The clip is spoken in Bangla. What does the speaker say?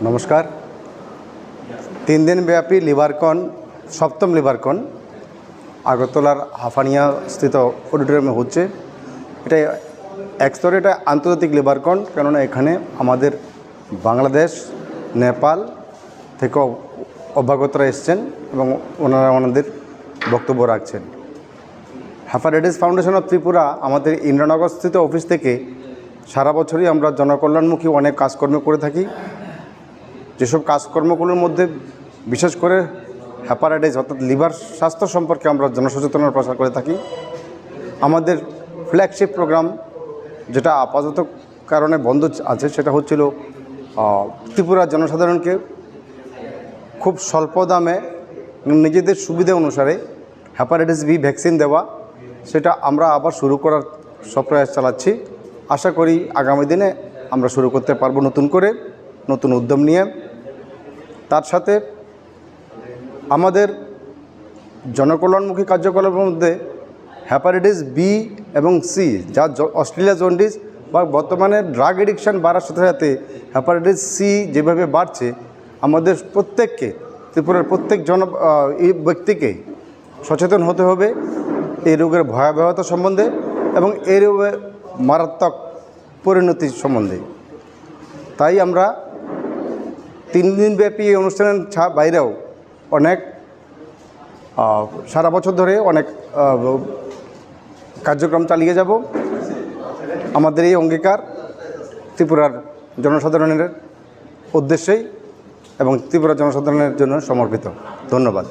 নমস্কার। 3 দিনব্যাপী লিভারকন, সপ্তম লিভারকন আগরতলার হাফানিয়া স্থিত অডিটোরিয়ামে হচ্ছে। এটা এক স্তরে এটা আন্তর্জাতিক লিভারকন, কেননা এখানে আমাদের বাংলাদেশ, নেপাল থেকে অভ্যাগতরা এসছেন এবং ওনারা ওনাদের বক্তব্য রাখছেন। হেপাটাইটিস ফাউন্ডেশন অফ ত্রিপুরা আমাদের ইন্দ্রনগর স্থিত অফিস থেকে সারা বছরই আমরা জনকল্যাণমুখী অনেক কাজকর্ম করে থাকি। যেসব কাজকর্মগুলোর মধ্যে বিশেষ করে হেপাটাইটিস অর্থাৎ লিভার স্বাস্থ্য সম্পর্কে আমরা জনসচেতনতা প্রচার করে থাকি। আমাদের ফ্ল্যাগশিপ প্রোগ্রাম, যেটা আপাতত কারণে বন্ধ আছে, সেটা হচ্ছিল ত্রিপুরার জনসাধারণকে খুব স্বল্প দামে নিজেদের সুবিধা অনুসারে হেপাটাইটিস বি ভ্যাকসিন দেওয়া। সেটা আমরা আবার শুরু করার সব প্রয়াস চালাচ্ছি। আশা করি আগামী দিনে আমরা শুরু করতে পারবো নতুন করে, নতুন উদ্যম নিয়ে। তার সাথে আমাদের জনকল্যাণমুখী কার্যকলাপের মধ্যে হেপাটাইটিস বি এবং সি, যা অস্ট্রেলিয়া জন্ডিস বা বর্তমানে ড্রাগ এডিকশান বাড়ার সাথে সাথে হেপাটাইটিস সি যেভাবে বাড়ছে, আমাদের প্রত্যেককে, ত্রিপুরার প্রত্যেক ব্যক্তিকে সচেতন হতে হবে এই রোগের ভয়াবহতা সম্বন্ধে এবং এই রোগের মারাত্মক পরিণতি সম্বন্ধে। তাই আমরা 3 দিনব্যাপী এই অনুষ্ঠানের বাইরেও অনেক সারা বছর ধরে অনেক কার্যক্রম চালিয়ে যাব। আমাদের এই অঙ্গীকার ত্রিপুরার জনসাধারণের উদ্দেশ্যেই এবং ত্রিপুরার জনসাধারণের জন্য সমর্পিত। ধন্যবাদ।